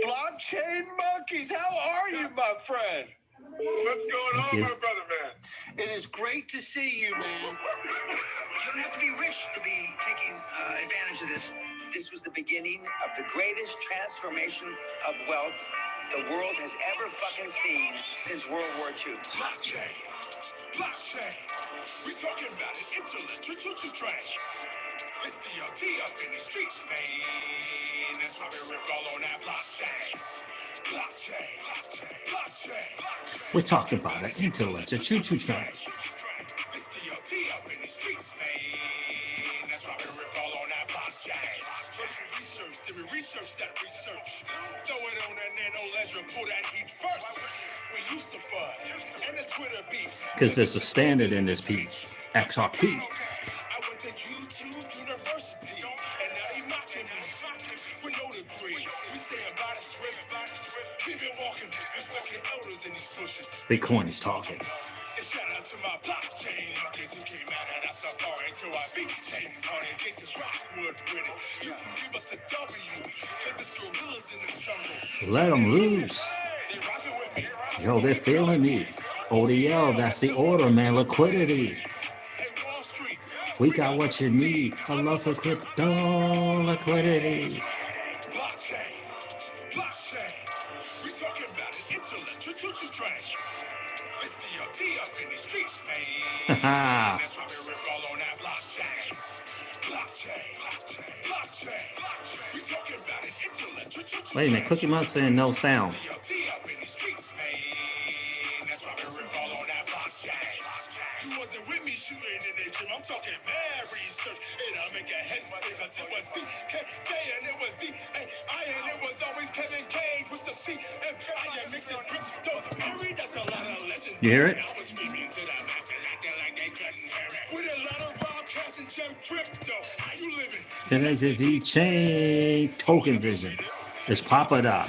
Blockchain monkeys, how are you, my friend? What's going on, my brother, man? It is great to see you, man. You don't have to be rich to be taking advantage of this. This was the beginning of the greatest transformation of wealth the world has ever fucking seen since World War II. Blockchain. Blockchain. We talking about it. Intellectual choo-choo train. It's the OT up in the streets, man. That's why we rip all on that blockchain. Blockchain. Blockchain. We're talking about it. Intellectual choo-choo train. It's the OT up in the streets, man. That's why we rip all on that blockchain. First we research, then we research that research. Throw it on that nano ledger, pull that heat first. We used to fuck, and the Twitter beef. Because there's a standard in this piece. XRP. I went to YouTube University, and now he mocking me. With no degree, we say about it swift. Keep it walking, respecting elders in these bushes. Bitcoin is talking. And shout out to my blockchain monkeys who came out of that safari to our beat chain. On in case it's Rockwood with it. You can give us the W, cause it's gorillas in the jungle. Let them loose. They rocking with me. Yo, they're feeling me. ODL, that's the order, man. Liquidity. Hey, Wall Street. We got what you need. A love for crypto liquidity. Blockchain. Blockchain. We talking about it. Intellectual choo-choo train. It's the OT up in the streets, man. That's why we rip all on that blockchain. Blockchain. We talking about it. Intellectual choo-choo. Wait a minute, Cookie Monster saying no sound. The OT up in the streets, man. That's why we rip all on that blockchain. You wasn't with me shooting in the gym. I'm talking mad research. It'll make a head spin because it was CKK and it was D-A-I and it was always Kevin Cage with some T-M-I and mixing crypto. Harry, that's a lot of legend. You hear it? I was screaming to the masses acting like they couldn't hear it. With a lot of broadcasts and gem crypto. How you living? Then there's a V-Chain token vision. It's Papa Doc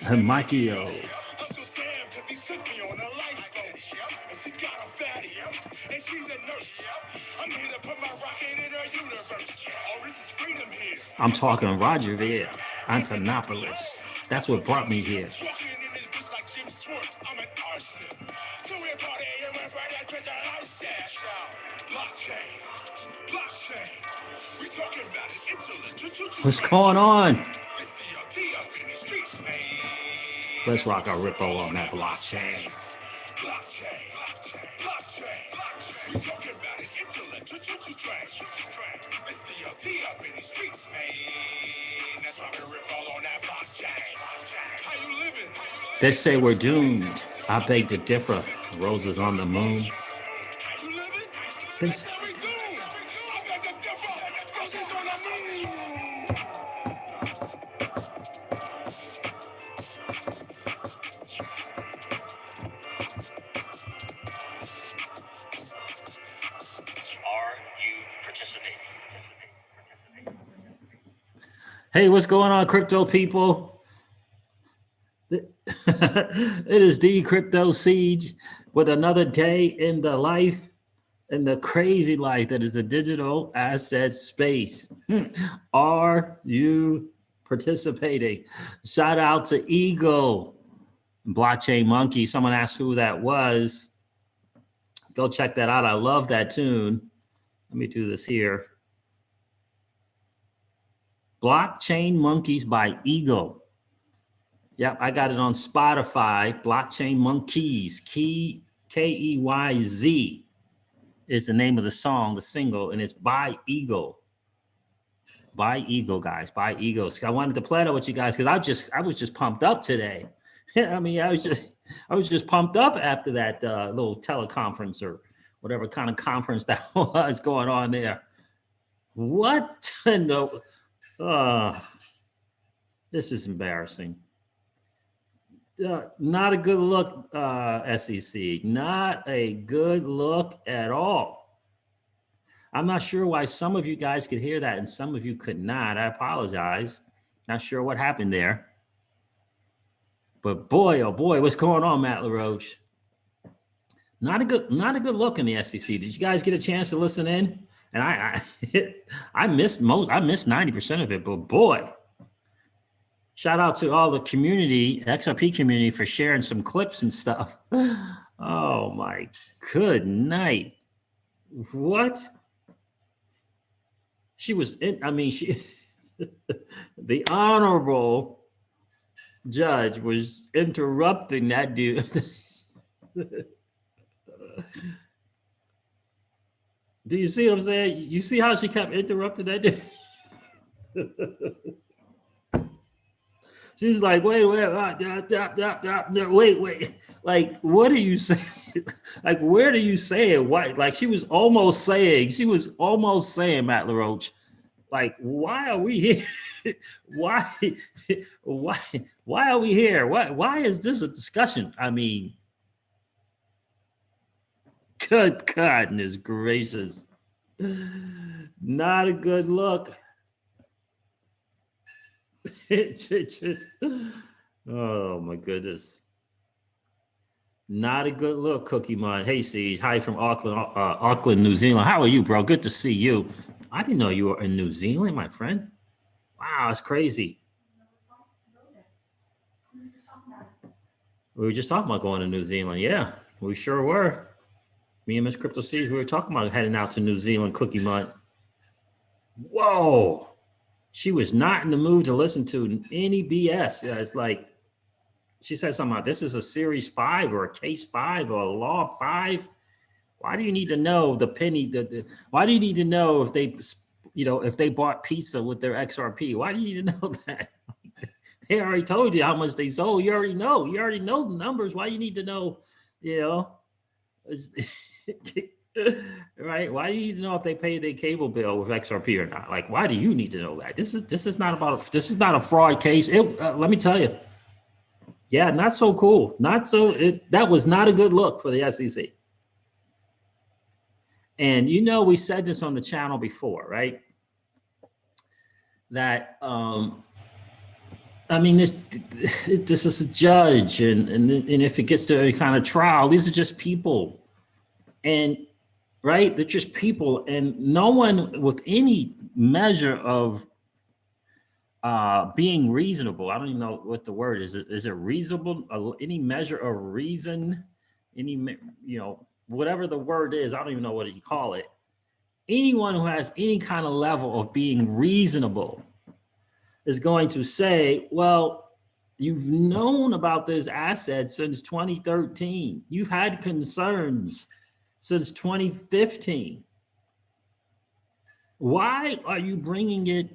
and Mikey O. Uncle Sam, cause he took me on a lifeboat. And she got a fatty, and she's a nurse. I'm here to put my rocket in her universe. Oh, this is freedom here. I'm talking Rogerville, Antonopolis. That's what brought me here. Walking in this bitch like Jim Swartz, I'm an arson. So we're party and we're right at the blockchain. We talking about it. Intellectual. What's going on? It's the OT up in the streets, man. Let's rock a ripple on that blockchain. Blockchain. We talking about it. Intellectual train. It's the OT up in the streets, man. That's why we rip all on that blockchain. How you living? They say we're doomed. I beg to differ. Roses on the moon. How you living? They say, How we doing? I got the differ. Roses on the moon. Are you participating? hey, what's going on, crypto people? It is the Crypto Siege with another day in the life, in the crazy life that is the digital asset space. Are you participating? Shout out to Eagle, Blockchain Monkey. Someone asked who that was. Go check that out. I love that tune. Let me do this here. Blockchain Monkeys by Eagle. Yep, I got it on Spotify. Blockchain Monkeys, K-E-Y-Z is the name of the song, the single, and it's by Eagle. By Eagle, guys, by Eagle. So I wanted to play that with you guys because I was just pumped up today. I mean, I was just pumped up after that little teleconference or whatever kind of conference that was going on there. What? No, this is embarrassing. Not a good look, SEC. Not a good look at all. I'm not sure why some of you guys could hear that and some of you could not. I apologize. Not sure what happened there. But boy, oh boy, what's going on, Matt LaRoche? Not a good look in the SEC. Did you guys get a chance to listen in? And I missed 90% of it, but boy, shout out to all the community, XRP community, for sharing some clips and stuff. Oh my good night. What? She was in, I mean, she the honorable judge was interrupting that dude. Do you see what I'm saying? You see how she kept interrupting that dude? She's like, wait, like, what do you say? Like, where do you say it? Why? Like, she was almost saying, Matt LaRoche, like, why are we here? why are we here? Why is this a discussion? I mean, good goodness gracious. Not a good look. Oh my goodness. Not a good look, Cookie Mon. Hey, Siege. Hi from Auckland, New Zealand. How are you, bro? Good to see you. I didn't know you were in New Zealand, my friend. Wow, it's crazy. We were just talking about going to New Zealand. Yeah, we sure were. Me and Miss Crypto Siege, we were talking about heading out to New Zealand, Cookie Mon. Whoa. She was not in the mood to listen to any BS. Yeah, it's like, she said something about this is a series 5 or a case 5 or a law 5. Why do you need to know the penny? Why do you need to know if they, if they bought pizza with their XRP? Why do you need to know that? They already told you how much they sold. You already know. You already know the numbers. Why you need to know, right? Why do you need to know if they pay their cable bill with XRP or not? Like, why do you need to know that? This is not a fraud case. Let me tell you. Yeah, not so cool. That was not a good look for the SEC. And we said this on the channel before, right? That I mean, this is a judge, and if it gets to any kind of trial, these are just people, and right, they're just people, and no one with any measure of being reasonable. I don't even know what the word is. Is it reasonable? Any measure of reason? Whatever the word is, I don't even know what you call it. Anyone who has any kind of level of being reasonable is going to say, well, you've known about this asset since 2013. You've had concerns since 2015. Why are you bringing it?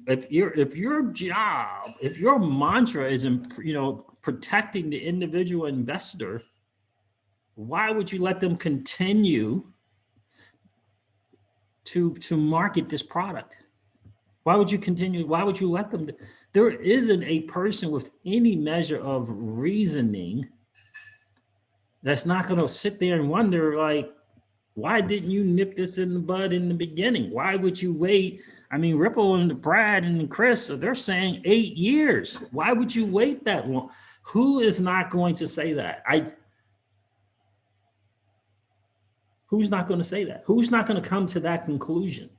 If your mantra is protecting the individual investor, why would you let them continue to market this product? Why would you continue? Why would you let them? There isn't a person with any measure of reasoning that's not going to sit there and wonder, like, why didn't you nip this in the bud in the beginning? Why would you wait? I mean, Ripple and Brad and Chris, they're saying 8 years. Why would you wait that long? Who is not going to say that? Who's not going to say that? Who's not going to come to that conclusion?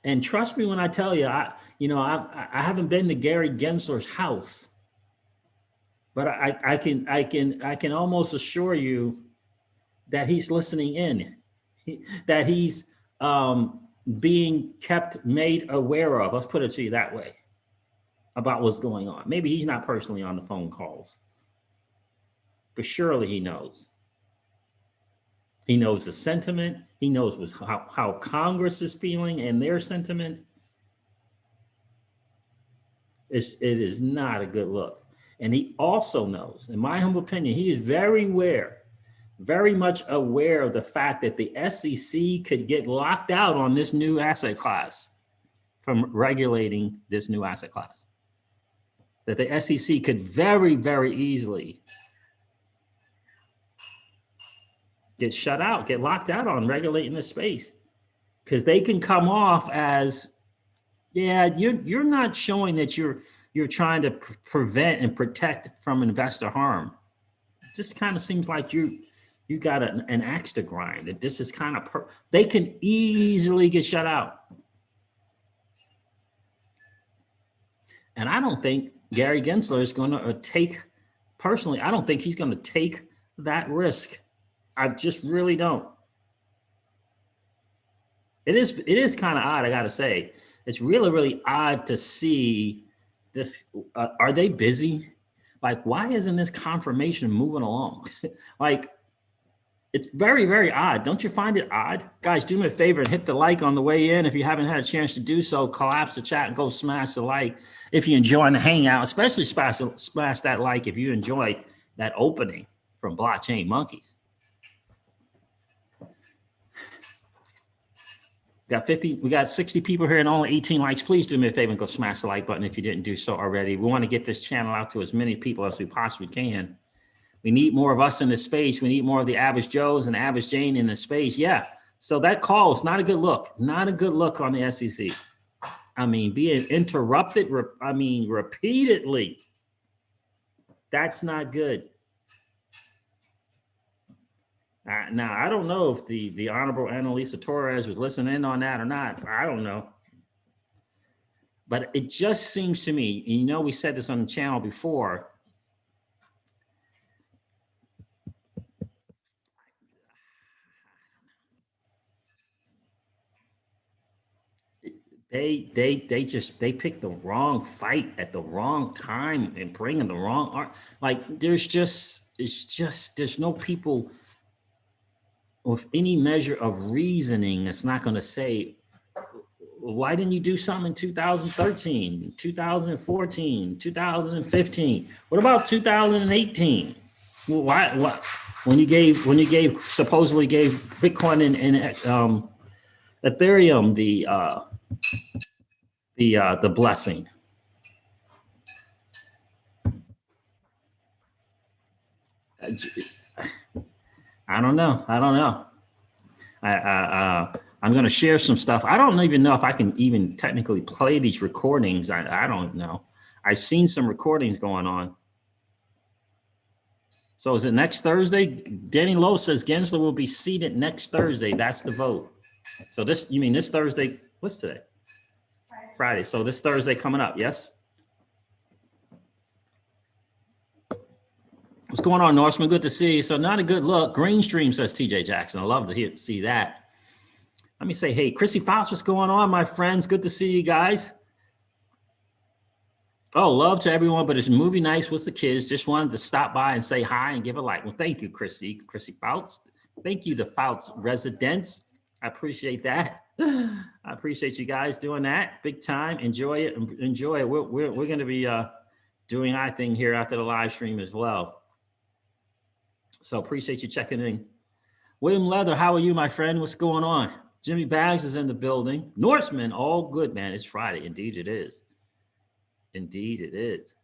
And trust me when I tell you, I haven't been to Gary Gensler's house, but I can almost assure you that he's listening in, that he's being made aware of. Let's put it to you that way, about what's going on. Maybe he's not personally on the phone calls, but surely he knows. He knows the sentiment. He knows how Congress is feeling and their sentiment. It is not a good look. And he also knows, in my humble opinion, he is very much aware of the fact that the SEC could get locked out on this new asset class from regulating this new asset class. That the SEC could very, very easily get shut out, get locked out on regulating this space, because they can come off as, yeah, you're not showing that you're trying to prevent and protect from investor harm. It just kind of seems like you got an axe to grind. That this is kind of they can easily get shut out. And I don't think Gary Gensler is going to take, personally, I don't think he's going to take that risk. I just really don't. It is kind of odd, I got to say. It's really, really odd to see this. Are they busy? Like, why isn't this confirmation moving along? Like, it's very, very odd. Don't you find it odd? Guys, do me a favor and hit the like on the way in. If you haven't had a chance to do so, collapse the chat and go smash the like. If you enjoy the hangout, especially smash that like if you enjoy that opening from Blockchain Monkeys. We got 60 people here and only 18 likes. Please do me a favor and go smash the like button if you didn't do so already. We want to get this channel out to as many people as we possibly can. We need more of us in this space. We need more of the average Joes and the average Jane in this space. Yeah. So that call is not a good look. Not a good look on the SEC. I mean, being interrupted, repeatedly. That's not good. Now, I don't know if the Honorable Annalisa Torres was listening on that or not. I don't know. But it just seems to me, and you know, we said this on the channel before, they picked the wrong fight at the wrong time and bringing the wrong art. Like, there's no people with any measure of reasoning that's not going to say, why didn't you do something in 2013, 2014, 2015? What about 2018? Well, why when you supposedly gave Bitcoin and Ethereum the blessing? I don't know. I'm going to share some stuff. I don't even know if I can even technically play these recordings. I don't know. I've seen some recordings going on. So is it next Thursday? Danny Lowe says Gensler will be seated next Thursday. That's the vote. So you mean this Thursday? What's today? Friday. So this Thursday coming up, yes? What's going on, Norseman? Good to see you. So not a good look. Green stream, says TJ Jackson. I love to see that. Let me say, hey, Chrissy Fox, what's going on, my friends? Good to see you guys. Oh, love to everyone, but it's movie nights with the kids. Just wanted to stop by and say hi and give a like. Well, thank you, Chrissy Fox. Thank you, the Fouts residents. I appreciate that. I appreciate you guys doing that. Big time. Enjoy it. Enjoy it. We're going to be doing our thing here after the live stream as well. So appreciate you checking in. William Leather, how are you, my friend? What's going on? Jimmy Bags is in the building. Norseman, all good, man. It's Friday. Indeed it is. Indeed it is.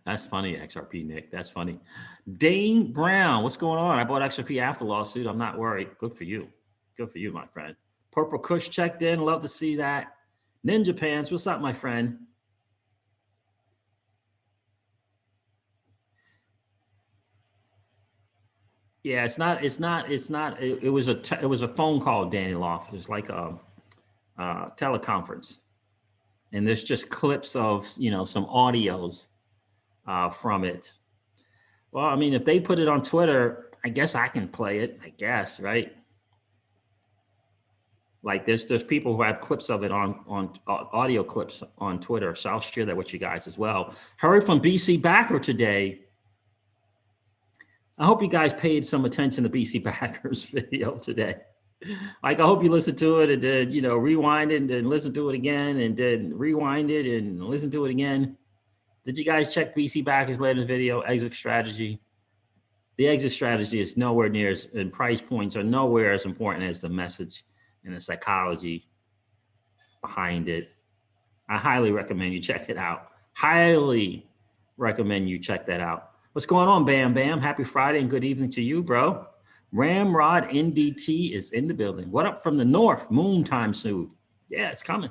That's funny, XRP, Nick. That's funny. Dane Brown, what's going on? I bought XRP after lawsuit. I'm not worried. Good for you. Good for you, my friend. Purple Kush checked in. Love to see that. Ninja Pants, what's up, my friend? Yeah, it was a phone call, Danny Loft. It was like a teleconference. And there's just clips of, some audios from it. Well, I mean, if they put it on Twitter, I guess I can play it, I guess, right? Like there's people who have clips of it on audio clips on Twitter. So I'll share that with you guys as well. Heard from BC Backer today. I hope you guys paid some attention to BC Backer's video today. Like, I hope you listened to it and then, rewind it and then listen to it again and then rewind it and listen to it again. Did you guys check BC Backer's latest video, exit strategy? The exit strategy is nowhere near and price points are nowhere as important as the message and the psychology behind it. I highly recommend you check it out. Highly recommend you check that out. What's going on, Bam Bam? Happy Friday and good evening to you, bro. Ramrod NDT is in the building. What up from the north? Moon time soon. Yeah, it's coming.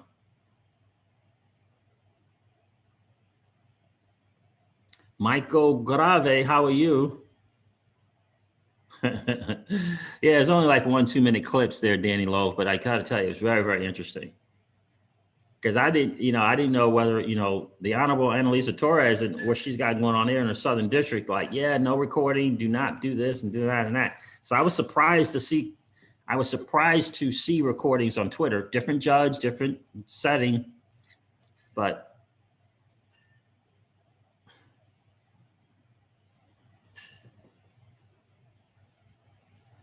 Michael Grave, how are you? Yeah, it's only like 1-2 minute clips there, Danny Loaf, but I gotta tell you, it's very, very interesting. Because I didn't know whether, the Honorable Annalisa Torres and what she's got going on here in the Southern District, like, yeah, no recording, do not do this and do that and that. So I was surprised to see recordings on Twitter, different judge, different setting, but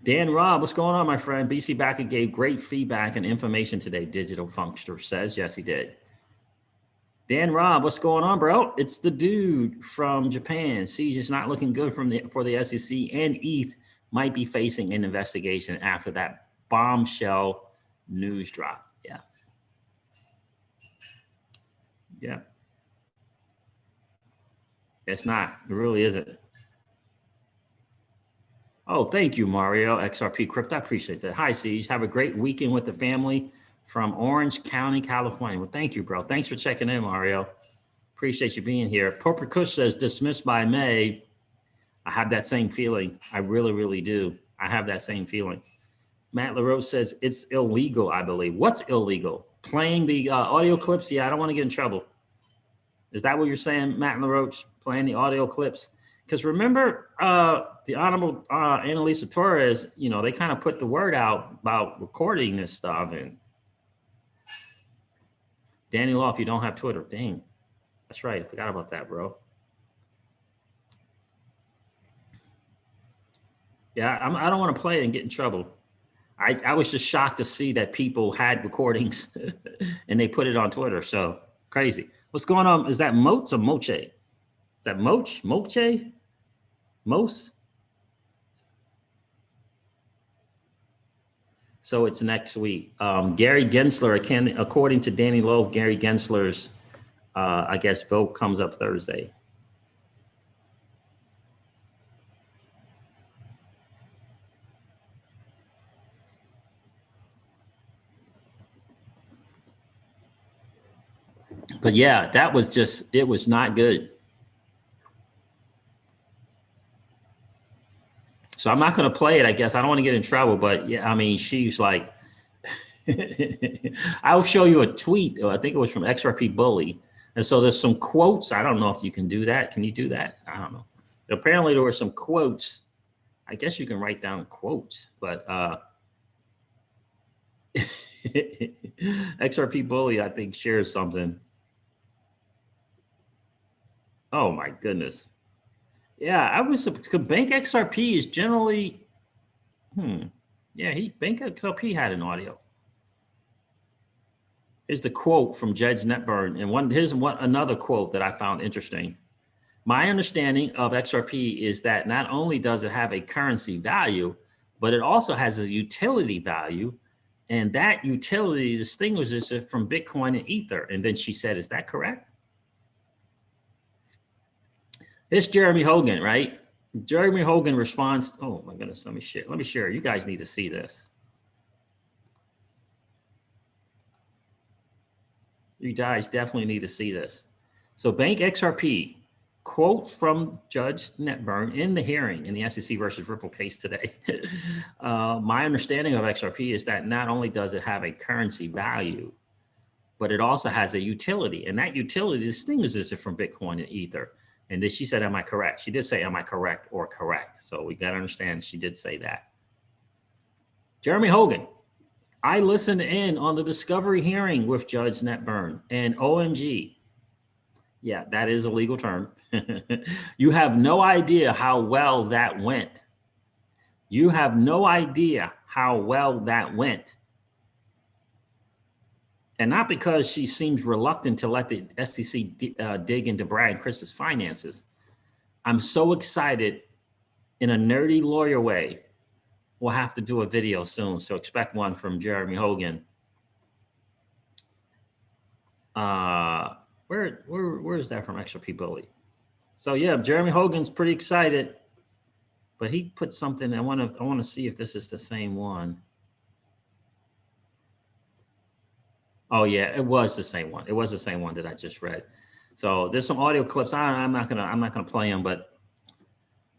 Dan Robb, what's going on, my friend? BC Backer gave great feedback and information today, Digital Funkster says. Yes, he did. Dan Robb, what's going on, bro? It's the dude from Japan. Siege is not looking good for the SEC, and ETH might be facing an investigation after that bombshell news drop. Yeah. Yeah. It's not. It really isn't. Oh, thank you, Mario. XRP Crypto. I appreciate that. Hi, Siege. Have a great weekend with the family from Orange County, California. Well, thank you, bro. Thanks for checking in, Mario. Appreciate you being here. Porper Kush says dismissed by May. I have that same feeling. I really, really do. I have that same feeling. Matt LaRose says it's illegal, I believe. What's illegal? Playing the audio clips? Yeah, I don't want to get in trouble. Is that what you're saying, Matt LaRoche? Playing the audio clips? Because remember, the Honorable Annalisa Torres, they kind of put the word out about recording this stuff. And Danny Law, if you don't have Twitter, dang. That's right. I forgot about that, bro. Yeah, I don't want to play and get in trouble. I was just shocked to see that people had recordings and they put it on Twitter. So crazy. What's going on? Is that Moats or Moche? Is that Moche? Moche? Mos? So it's next week. Gary Gensler, according to Danny Lowe, Gary Gensler's, I guess, vote comes up Thursday. But yeah, that was it was not good. So I'm not going to play it, I guess. I don't want to get in trouble, but yeah, I mean, she's like, I'll show you a tweet. I think it was from XRP Bully. And so there's some quotes. I don't know if you can do that. Can you do that? I don't know. Apparently there were some quotes. I guess you can write down quotes, but XRP Bully, I think, shares something. Oh my goodness. Yeah, I was Bank XRP is generally, yeah, Bank XRP had an audio. Here's the quote from Judge Netburn, and here's another quote that I found interesting. My understanding of XRP is that not only does it have a currency value, but it also has a utility value, and that utility distinguishes it from Bitcoin and Ether. And then she said, "Is that correct?" It's Jeremy Hogan, right? Jeremy Hogan responds, oh my goodness, let me share. You guys need to see this. You guys definitely need to see this. So Bank XRP, quote from Judge Netburn in the hearing in the SEC versus Ripple case today. My understanding of XRP is that not only does it have a currency value, but it also has a utility, and that utility distinguishes it from Bitcoin and Ether. And then she said, am I correct? She did say, am I correct or correct? So we got to understand she did say that. Jeremy Hogan, I listened in on the discovery hearing with Judge Netburn, and OMG, yeah, that is a legal term. You have no idea how well that went. You have no idea how well that went. And not because she seems reluctant to let the SEC dig into Brad and Chris's finances. I'm so excited in a nerdy lawyer way. We'll have to do a video soon, so expect one from Jeremy Hogan. Where is that from XRP Bully? So yeah, Jeremy Hogan's pretty excited, but he put something. I want to see if this is the same one. Oh yeah, it was the same one. It was the same one that I just read. So there's some audio clips. I'm not gonna play them, but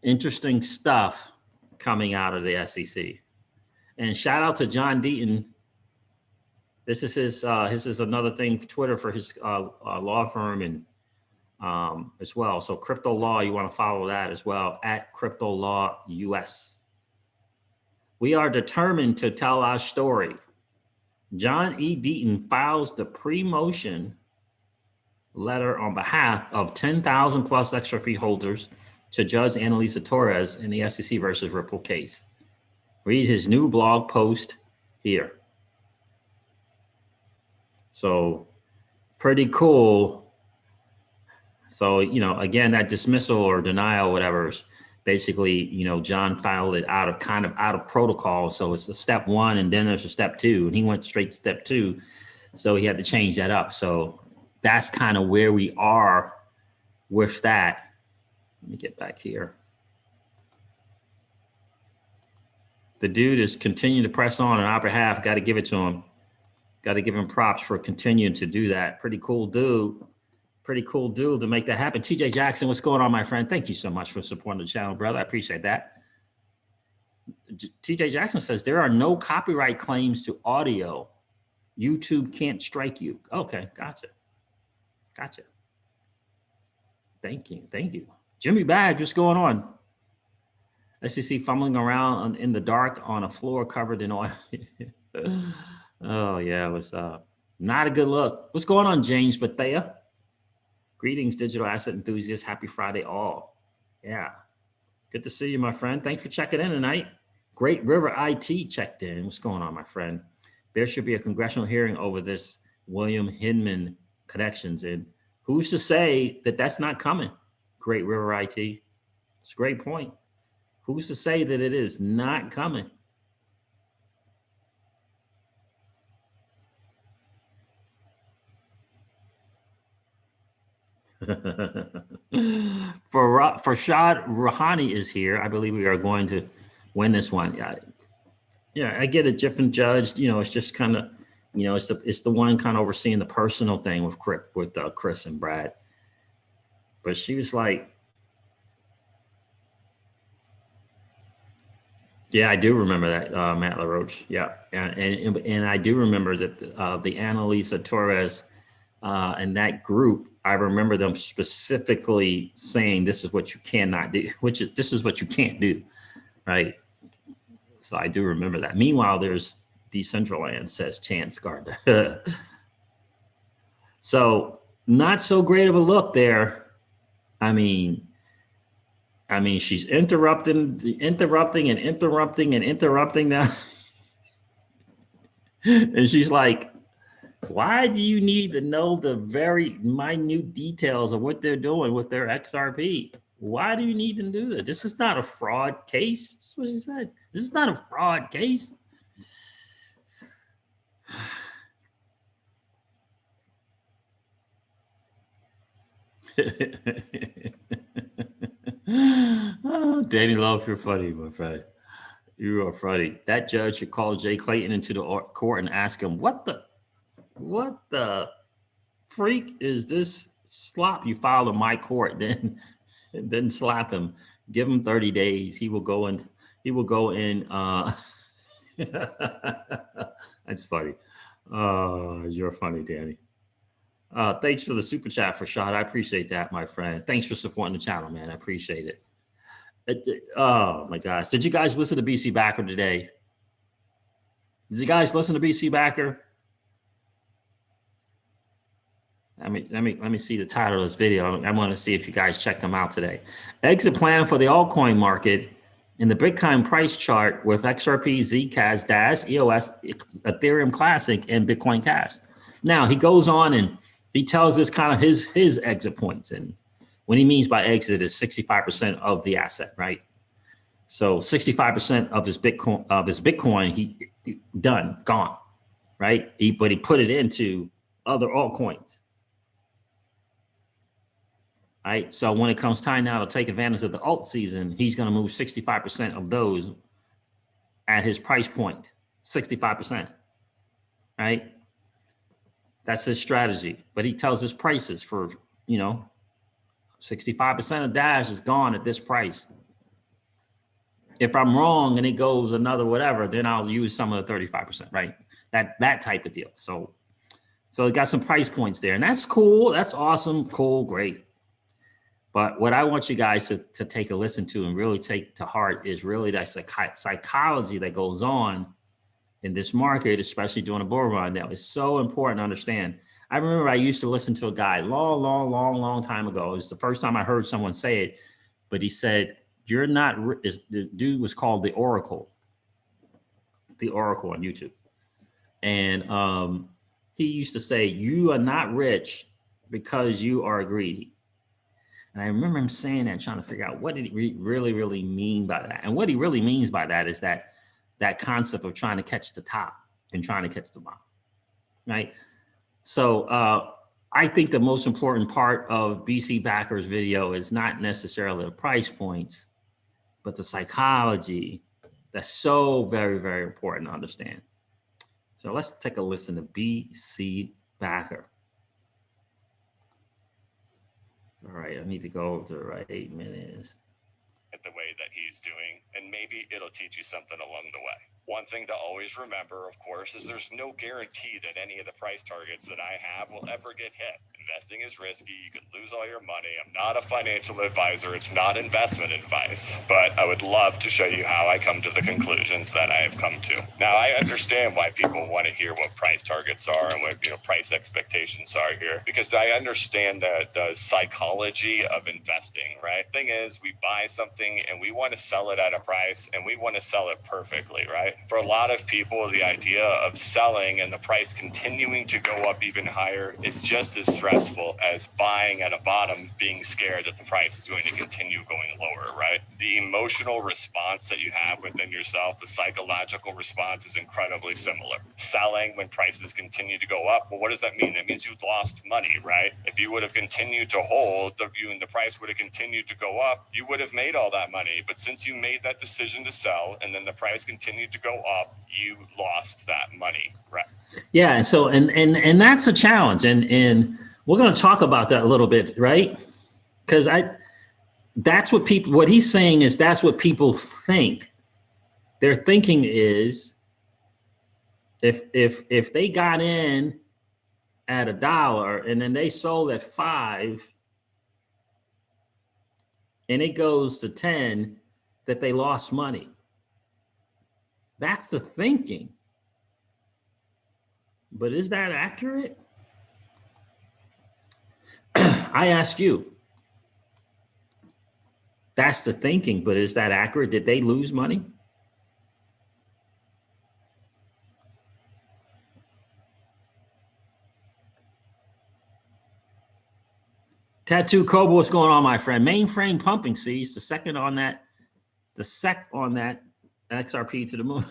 interesting stuff coming out of the SEC. And shout out to John Deaton. This is his. This is another thing. Twitter for his law firm and as well. So Crypto Law, you want to follow that as well at Crypto Law US. We are determined to tell our story. John E. Deaton files the pre-motion letter on behalf of 10,000 plus XRP holders to Judge Annalisa Torres in the SEC versus Ripple case. Read his new blog post here. So pretty cool. So, you know, again, that dismissal or denial, whatever, is basically, you know, John filed it out of protocol. So it's a step one and then there's a step two, and he went straight to step two. So he had to change that up. So that's kind of where we are with that. Let me get back here. The dude is continuing to press on our behalf. Got to give it to him. Got to give him props for continuing to do that. Pretty cool dude. Pretty cool dude to make that happen. TJ Jackson, what's going on, my friend? Thank you so much for supporting the channel, brother. I appreciate that. TJ Jackson says there are no copyright claims to audio. YouTube can't strike you. Okay, gotcha. Gotcha. Thank you. Thank you. Jimmy Bag, what's going on? SEC fumbling around in the dark on a floor covered in oil. Oh, yeah, it was not a good look. What's going on, James Bethea? Greetings, digital asset enthusiasts. Happy Friday all. Yeah. Good to see you, my friend. Thanks for checking in tonight. Great River IT checked in. What's going on, my friend? There should be a congressional hearing over this William Hinman connections. And who's to say that that's not coming? Great River IT. It's a great point. Who's to say that it is not coming? Farshad Rouhani is here. I believe we are going to win this one. Yeah, I get a different judge. You know, it's just kind of, you know, it's the one kind of overseeing the personal thing with Chris and Brad. But she was like, yeah, I do remember that, Matt LaRoche. Yeah, and I do remember that the Annalisa Torres and that group, I remember them specifically saying this is what you cannot do, this is what you can't do, right? So I do remember that. Meanwhile, there's Decentraland, says Chance Gardner. So not so great of a look there. I mean, she's interrupting now. And she's like, why do you need to know the very minute details of what they're doing with their XRP? Why do you need to do that? This is not a fraud case. That's what she said. This is not a fraud case. Oh, Danny Love, you're funny, my friend. You are funny. That judge should call Jay Clayton into the court and ask him, what the freak is this slop you filed in my court? Then slap him. Give him 30 days. He will go in. That's funny. You're funny, Danny. Thanks for the super chat for Shad. I appreciate that, my friend. Thanks for supporting the channel, man. I appreciate it. Oh my gosh. Did you guys listen to BC Backer today? Did you guys listen to BC Backer? Let me see the title of this video. I want to see if you guys checked them out today. Exit plan for the altcoin market in the Bitcoin price chart with XRP, Zcash, Dash, EOS, Ethereum Classic, and Bitcoin Cash. Now he goes on and he tells us kind of his exit points, and what he means by exit is 65% of the asset, right? So 65% of his Bitcoin, he done, gone, right? But he put it into other altcoins. right? So when it comes time now to take advantage of the alt season, he's going to move 65% of those at his price point, 65%, right? That's his strategy. But he tells his prices for, 65% of Dash is gone at this price. If I'm wrong and it goes another whatever, then I'll use some of the 35%, right? That type of deal. So it got some price points there, and that's cool. That's awesome, cool, great. But what I want you guys to take a listen to and really take to heart is really that psychology that goes on in this market, especially during a bull run. That is so important to understand. I remember I used to listen to a guy long time ago. It was the first time I heard someone say it, but he said, "You're not." The dude was called the Oracle on YouTube, and he used to say, "You are not rich because you are greedy." And I remember him saying that, trying to figure out what did he really mean by that. And what he really means by that is that concept of trying to catch the top and trying to catch the bottom, right? So I think the most important part of BC Backer's video is not necessarily the price points, but the psychology. That's so very important to understand. So let's take a listen to BC Backer. All right, I need to go to the right 8 minutes. The way that he's doing, and maybe it'll teach you something along the way. One thing to always remember, of course, is there's no guarantee that any of the price targets that I have will ever get hit. Investing is risky. You could lose all your money. I'm not a financial advisor. It's not investment advice, but I would love to show you how I come to the conclusions that I have come to. Now, I understand why people want to hear what price targets are and what price expectations are here, because I understand the psychology of investing, right? Thing is, we buy something and we want to sell it at a price and we want to sell it perfectly, right? For a lot of people, the idea of selling and the price continuing to go up even higher is just as stressful as buying at a bottom, being scared that the price is going to continue going lower, right? The emotional response that you have within yourself, the psychological response, is incredibly similar. Selling when prices continue to go up, well, what does that mean? It means you lost money, right? If you would have continued to hold, and the price would have continued to go up, you would have made all that money. But since you made that decision to sell and then the price continued to go up, you lost that money, right? Yeah, and so and that's a challenge, and we're going to talk about that a little bit, right? Because that's what he's saying is that's what people think. Their thinking is if they got in at $1 and then they sold at $5 and it goes to 10, that they lost money. That's the thinking. But is that accurate? I ask you. That's the thinking, but is that accurate? Did they lose money? Tattoo Cobra, what's going on, my friend? Mainframe pumping, see, it's the second on that, XRP to the moon.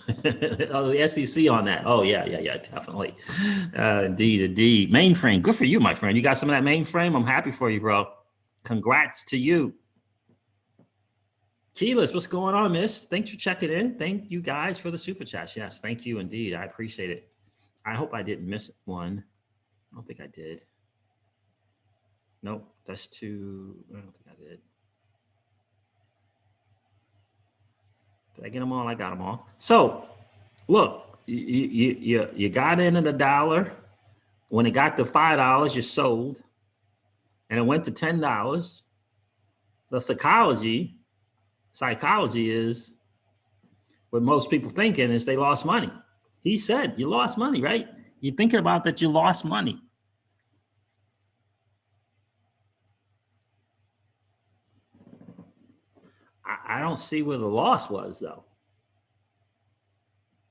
Oh, the SEC on that. Oh, yeah, definitely. Indeed. Mainframe, good for you, my friend. You got some of that mainframe? I'm happy for you, bro. Congrats to you. Keyless, what's going on, miss? Thanks for checking in. Thank you guys for the super chats. Yes, thank you indeed. I appreciate it. I hope I didn't miss one. I don't think I did. Nope, that's two. I don't think I did. Did I get them all? I got them all. So, look, you got in at $1. When it got to $5, you sold, and it went to $10. The psychology is what most people thinking is they lost money. He said you lost money, right? You're thinking about that you lost money. I don't see where the loss was, though.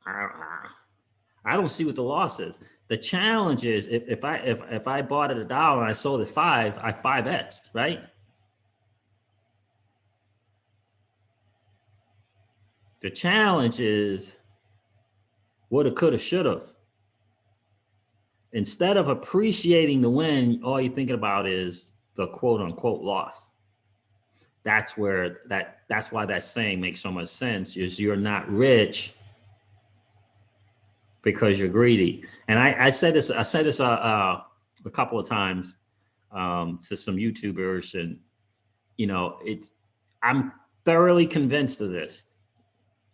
I don't see what the loss is. The challenge is if I bought at $1 and I sold at $5, I 5x'd, right? The challenge is woulda, coulda, shoulda. Instead of appreciating the win, all you're thinking about is the quote unquote loss. That's why that saying makes so much sense, is you're not rich because you're greedy. And I said this a couple of times to some YouTubers, and I'm thoroughly convinced of this.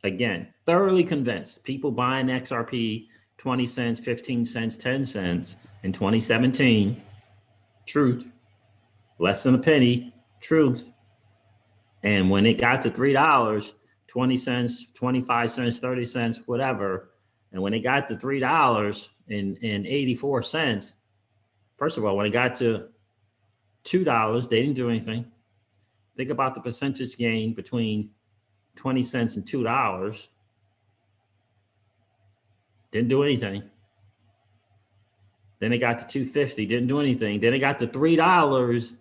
Again, thoroughly convinced. People buying XRP 20 cents, 15 cents, 10 cents in 2017. Truth. Less than a penny. Truth. And when it got to $3, 20 cents, 25 cents, 30 cents, whatever. And when it got to $3 and 84 cents, first of all, when it got to $2, they didn't do anything. Think about the percentage gain between 20 cents and $2. Didn't do anything. Then it got to $2.50, didn't do anything. Then it got to $3,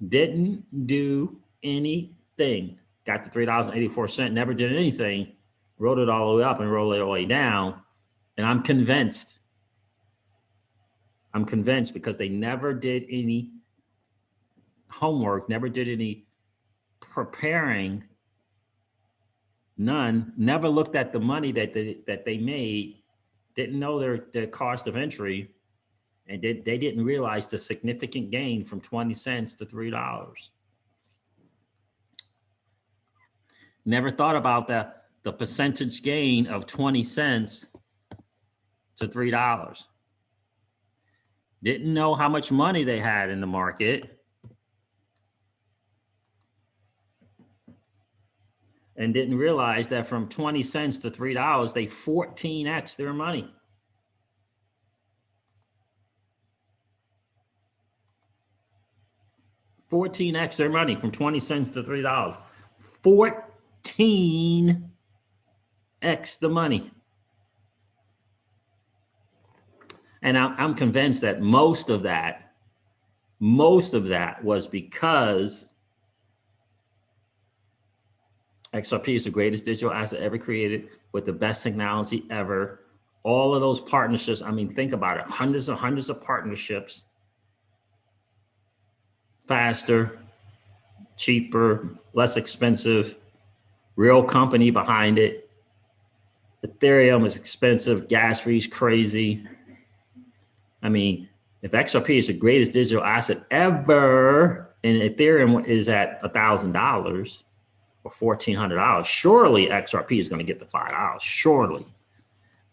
didn't do anything. Got to $3.84, never did anything. Rolled it all the way up and rolled it all the way down. And I'm convinced because they never did any homework, never did any preparing, none, never looked at the money that they made, didn't know their cost of entry, and they didn't realize the significant gain from 20 cents to $3. Never thought about the percentage gain of 20 cents to $3. Didn't know how much money they had in the market, and didn't realize that from 20 cents to $3, they 14x their money. $14x their money from 20 cents to $3. 14x the money. And I'm convinced that most of that was because XRP is the greatest digital asset ever created with the best technology ever. All of those partnerships, I mean, think about it, hundreds of partnerships, faster, cheaper, less expensive, real company behind it. Ethereum is expensive, gas fees crazy. I mean, if XRP is the greatest digital asset ever and Ethereum is at $1,000 or $1,400, surely XRP is going to get the $5, surely.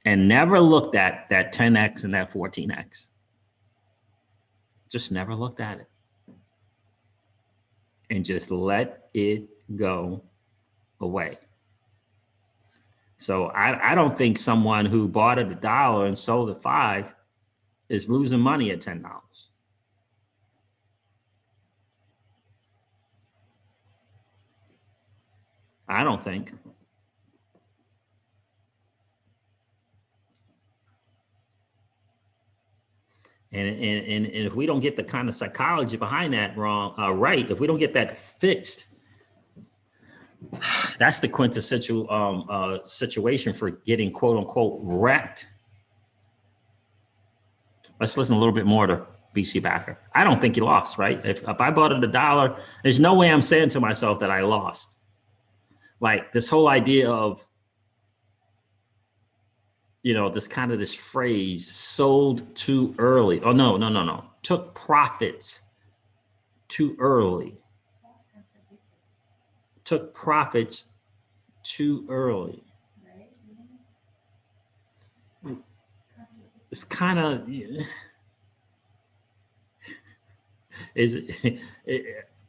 And never looked at that 10x and that 14x. Just never looked at it. And just let it go away. So I don't think someone who bought at $1 and sold at $5 is losing money at $10. I don't think. And if we don't get the kind of psychology behind that right, if we don't get that fixed, that's the quintessential situation for getting quote unquote wrecked. Let's listen a little bit more to BC Backer. I don't think he lost, right? If I bought it $1, there's no way I'm saying to myself that I lost. Like this whole idea of, this phrase, sold too early. Oh, no. Took profits too early. Took profits too early. It's kind of,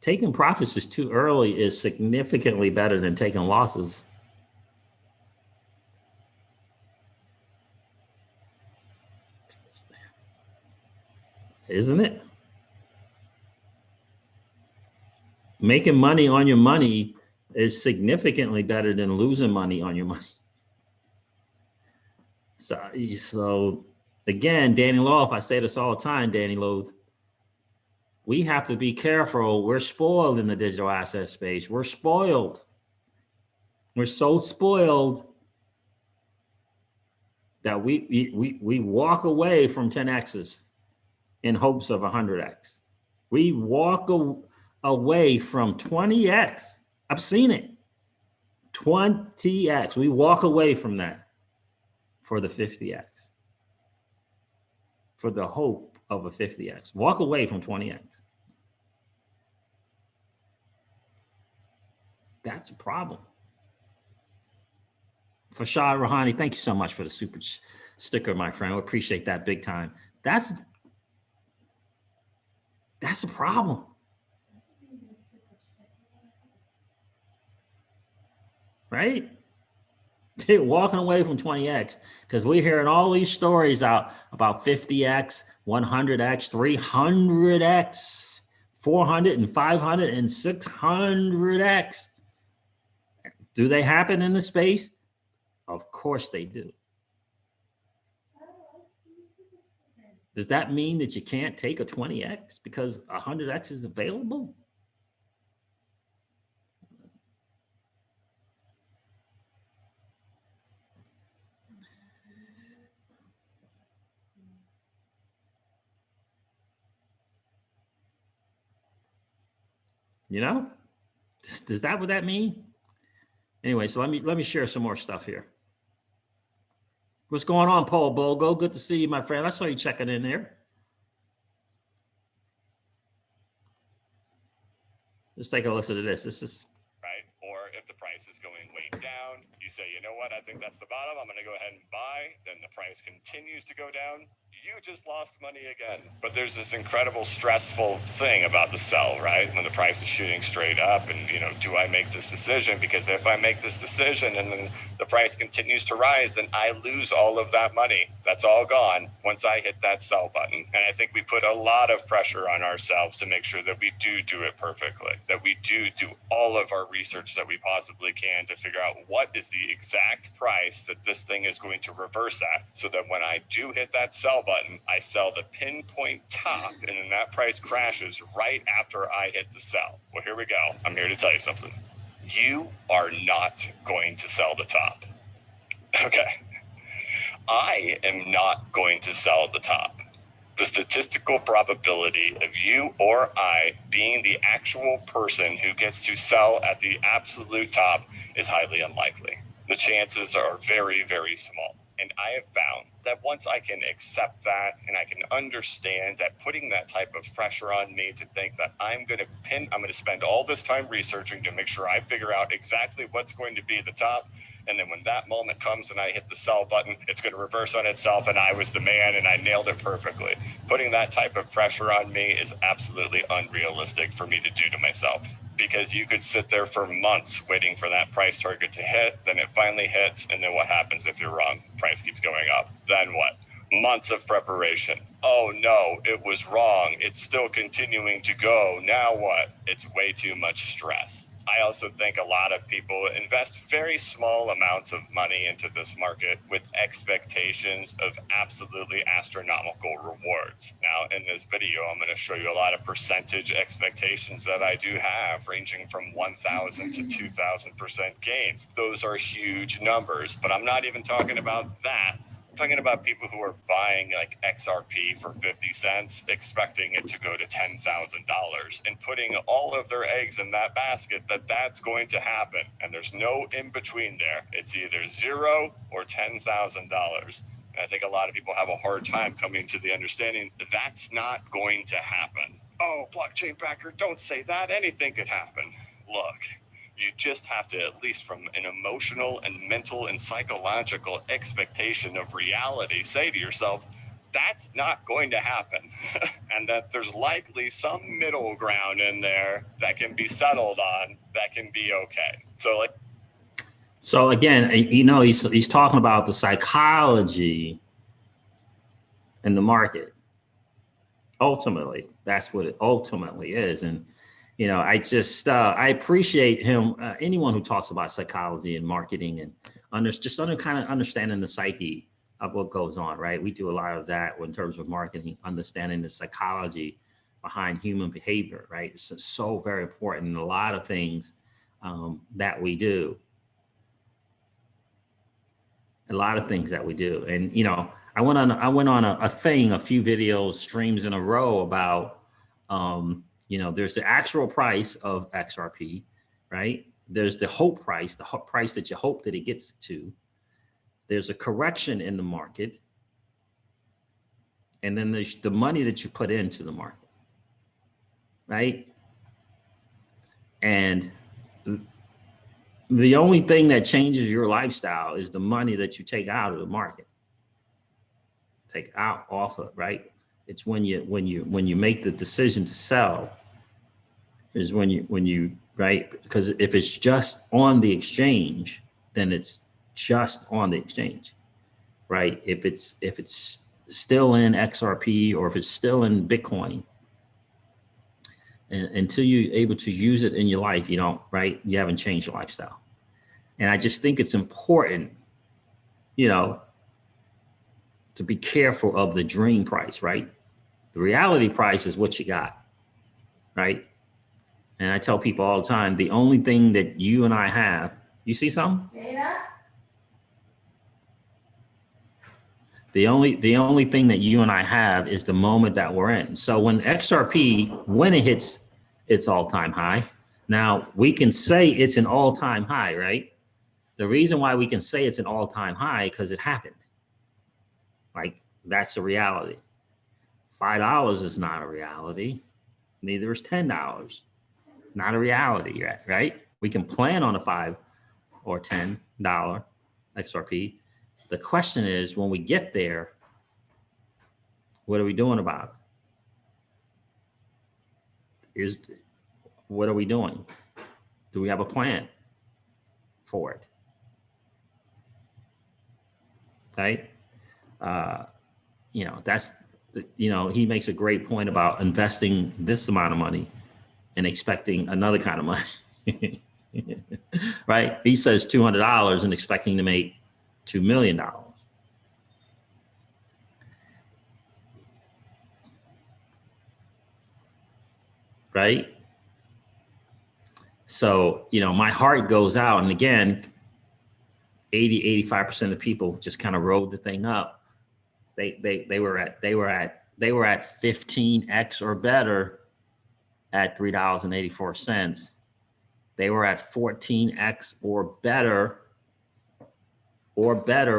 taking profits is too early is significantly better than taking losses. Isn't it? Making money on your money is significantly better than losing money on your money. So again, Danny Loth, I say this all the time, Danny Loth, we have to be careful. We're spoiled in the digital asset space. We're spoiled. We're so spoiled that we walk away from 10x's in hopes of 100x. We walk away from 20x. I've seen it. 20x. We walk away from that for the 50x. For the hope of a 50x. Walk away from 20x. That's a problem. Fashad Rahani, thank you so much for the super sticker, my friend. We appreciate that big time. That's a problem. Right? They're walking away from 20x because we're hearing all these stories out about 50x, 100x, 300x, 400 and 500 and 600x. Do they happen in the space? Of course they do. Does that mean that you can't take a 20x because 100x is available? You know, does that what that mean? Anyway, so let me share some more stuff here. What's going on, Paul Bogo? Good to see you, my friend. I saw you checking in there. Let's take a listen to this. This is right. Or if the price is going way down, you say, you know what? I think that's the bottom. I'm going to go ahead and buy. Then the price continues to go down. You just lost money again. But there's this incredible stressful thing about the sell, right? When the price is shooting straight up and, you know, do I make this decision? Because if I make this decision and then the price continues to rise, then I lose all of that money. That's all gone once I hit that sell button. And I think we put a lot of pressure on ourselves to make sure that we do it perfectly, that we do all of our research that we possibly can to figure out what is the exact price that this thing is going to reverse at, so that when I do hit that sell button, I sell the pinpoint top, and then that price crashes right after I hit the sell. Well, here we go. I'm here to tell you something. You are not going to sell the top. Okay. I am not going to sell the top. The statistical probability of you or I being the actual person who gets to sell at the absolute top is highly unlikely. The chances are very, very small. And I have found that once I can accept that and I can understand that putting that type of pressure on me to think that I'm going to spend all this time researching to make sure I figure out exactly what's going to be the top. And then when that moment comes and I hit the sell button, it's going to reverse on itself and I was the man and I nailed it perfectly. Putting that type of pressure on me is absolutely unrealistic for me to do to myself. Because you could sit there for months waiting for that price target to hit, then it finally hits, and then what happens if you're wrong? Price keeps going up. Then what? Months of preparation. Oh no, it was wrong. It's still continuing to go. Now what? It's way too much stress. I also think a lot of people invest very small amounts of money into this market with expectations of absolutely astronomical rewards. Now, in this video, I'm going to show you a lot of percentage expectations that I do have, ranging from 1,000 to 2,000% gains. Those are huge numbers, but I'm not even talking about that. Talking about people who are buying like XRP for 50 cents, expecting it to go to $10,000 and putting all of their eggs in that basket that's going to happen. And there's no in between there. It's either $0 or $10,000. And I think a lot of people have a hard time coming to the understanding that that's not going to happen. Oh, blockchain backer, don't say that. Anything could happen. Look. You just have to, at least from an emotional and mental and psychological expectation of reality, say to yourself, that's not going to happen. And that there's likely some middle ground in there that can be settled on, that can be okay. So again, you know, he's talking about the psychology in the market. Ultimately, that's what it ultimately is. And you know, I appreciate him, anyone who talks about psychology and marketing and kind of understanding the psyche of what goes on, right? We do a lot of that in terms of marketing, understanding the psychology behind human behavior, right? It's so very important in a lot of things that we do. A lot of things that we do. And, you know, I went on a thing, a few videos, streams in a row about There's the actual price of XRP, right? There's the hope price, the price that you hope that it gets to. There's a correction in the market. And then there's the money that you put into the market, right? And the only thing that changes your lifestyle is the money that you take out of the market, take out off of, right? It's when you make the decision to sell is when you right? Because if it's just on the exchange, then it's just on the exchange, right? If it's still in XRP or if it's still in Bitcoin, and until you're able to use it in your life, you don't, right? You haven't changed your lifestyle. And I just think it's important, to be careful of the dream price, right? The reality price is what you got, right? And I tell people all the time, the only thing that you and I have, you see something? Data? The only thing that you and I have is the moment that we're in. So when XRP, when it hits its all-time high, now we can say it's an all-time high, right? The reason why we can say it's an all-time high because it happened. Like, that's a reality. $5 is not a reality. Neither is $10. Not a reality yet, right? We can plan on a $5 or $10 XRP. The question is, when we get there, what are we doing about it? What are we doing? Do we have a plan for it? Right? That's, he makes a great point about investing this amount of money and expecting another kind of money, right? He says $200 and expecting to make $2 million. Right? So, my heart goes out. And again, 85% of people just kind of rode the thing up. They were at 15x or better at $3.84. They were at 14x or better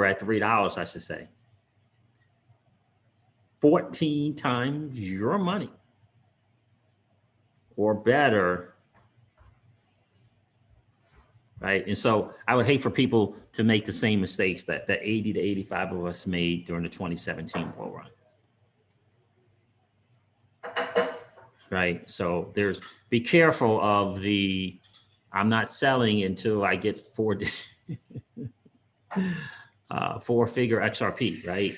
at $3, I should say. 14 times your money or better, right? And so I would hate for people to make the same mistakes that 80 to 85 of us made during the 2017 bull run. Right? So be careful of I'm not selling until I get four-figure XRP, right?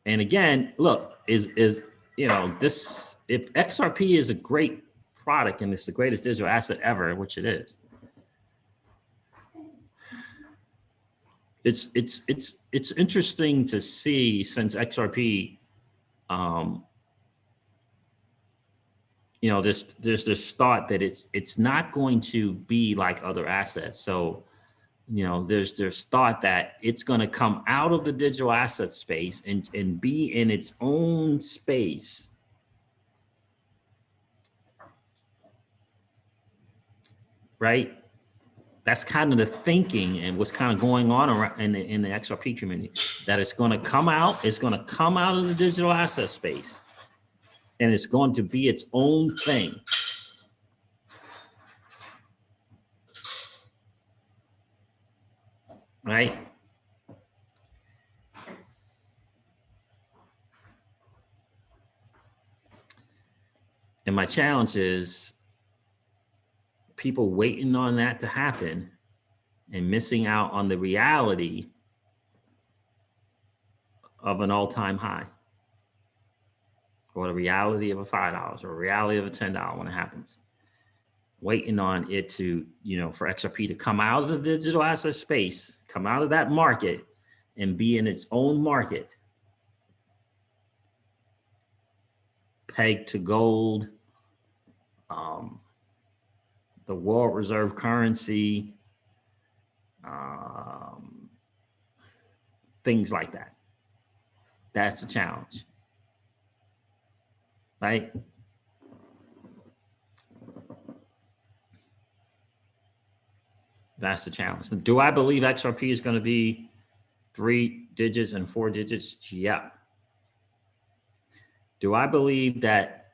And again, look, this, if XRP is a great product and it's the greatest digital asset ever, which it is, it's interesting to see, since XRP, there's this thought that it's not going to be like other assets. So, there's thought that it's going to come out of the digital asset space and be in its own space. Right? That's kind of the thinking and what's kind of going on around in the XRP community, that it's going to come out of the digital asset space, and it's going to be its own thing. Right? And my challenge is people waiting on that to happen and missing out on the reality of an all-time high, or the reality of a $5 or a reality of a $10 when it happens. Waiting on it to, for XRP to come out of the digital asset space, come out of that market and be in its own market, pegged to gold, the world reserve currency, things like that. That's the challenge, right? That's the challenge. Do I believe XRP is going to be 3 digits and 4 digits? Yeah. Do I believe that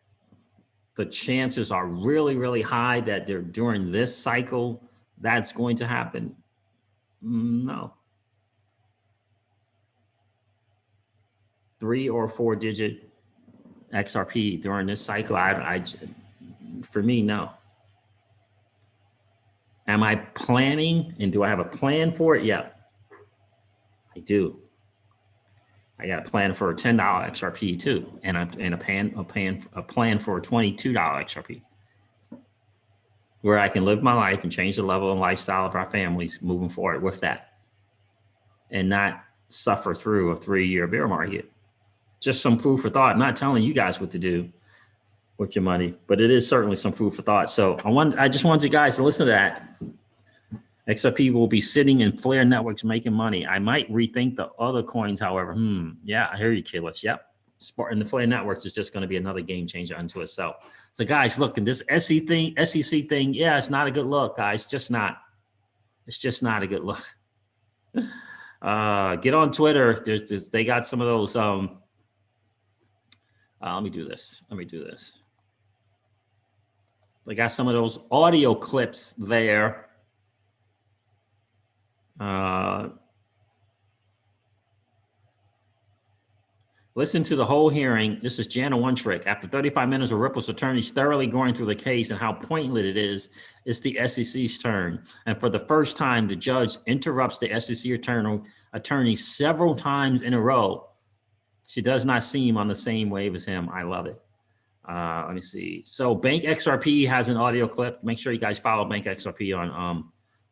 the chances are really, really high that they're during this cycle that's going to happen? No. 3 or 4 digit XRP during this cycle, for me, no. Am I planning, and do I have a plan for it? Yeah, I do. I got a plan for a $10 XRP too, and a plan for a $22 XRP, where I can live my life and change the level and lifestyle of our families moving forward with that, and not suffer through a 3-year bear market. Just some food for thought. I'm not telling you guys what to do with your money, but it is certainly some food for thought. So I just want you guys to listen to that. XRP will be sitting in Flare networks making money. I might rethink the other coins, however. Yeah, I hear you, Kilish. Yep. And the Flare networks is just going to be another game changer unto itself. So guys, look, in this SEC thing, yeah, it's not a good look, guys. It's just not a good look. Get on Twitter. They got some of those. Let me do this. They got some of those audio clips there. Listen to the whole hearing. This is Jana One Trick. After 35 minutes of Ripple's attorneys thoroughly going through the case and how pointless it is, it's the SEC's turn. And for the first time, the judge interrupts the SEC attorney several times in a row. She does not seem on the same wave as him. I love it. Let me see. So Bank XRP has an audio clip. Make sure you guys follow Bank XRP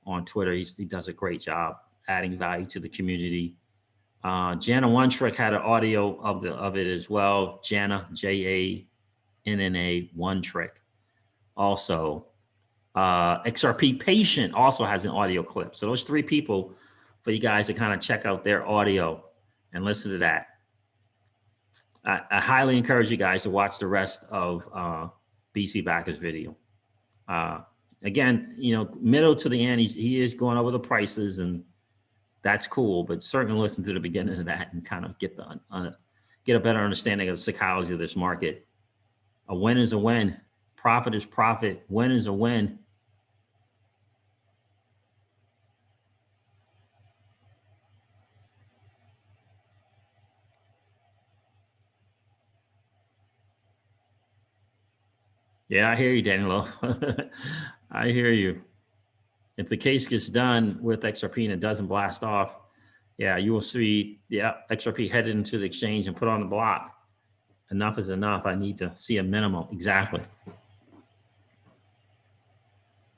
on Twitter. He does a great job adding value to the community. Jana One Trick had an audio of it as well. Jana, Janna One Trick. Also, XRP Patient also has an audio clip. So those 3 people for you guys to kind of check out their audio and listen to that. I highly encourage you guys to watch the rest of BC Backer's video. Again, middle to the end, he is going over the prices, and that's cool. But certainly listen to the beginning of that and kind of get a better understanding of the psychology of this market. A win is a win. Profit is profit. Win is a win. Yeah, I hear you, Daniel. I hear you. If the case gets done with XRP and it doesn't blast off, yeah, you will see XRP headed into the exchange and put on the block. Enough is enough. I need to see a minimum. Exactly.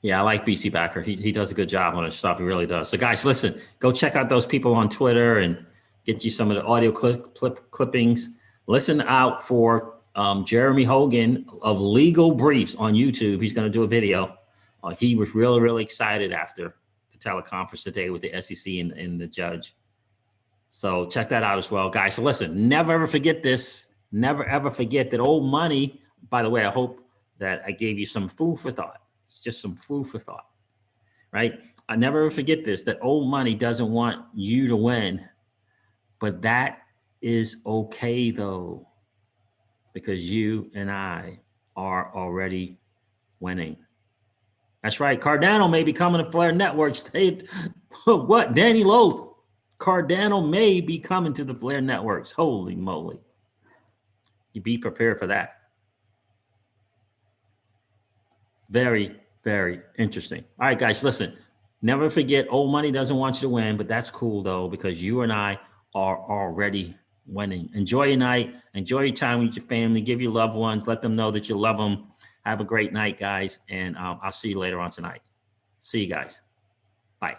Yeah, I like BC Backer. He does a good job on his stuff. He really does. So guys, listen, go check out those people on Twitter and get you some of the audio clippings. Listen out for Jeremy Hogan of Legal Briefs on YouTube. He's going to do a video. He was really, really excited after the teleconference today with the SEC and the judge. So check that out as well, guys. So listen, never ever forget this. Never ever forget that old money. By the way, I hope that I gave you some food for thought. It's just some food for thought, right? I never ever forget this, that old money doesn't want you to win, but that is okay though, because you and I are already winning. That's right. Cardano may be coming to Flare Networks. What? Danny Loth. Cardano may be coming to the Flare Networks. Holy moly. You be prepared for that. Very, very interesting. All right, guys, listen. Never forget, old money doesn't want you to win, but that's cool, though, because you and I are already winning. Enjoy your night. Enjoy your time with your family. Give your loved ones. Let them know that you love them. Have a great night, guys, and I'll see you later on tonight. See you guys. Bye.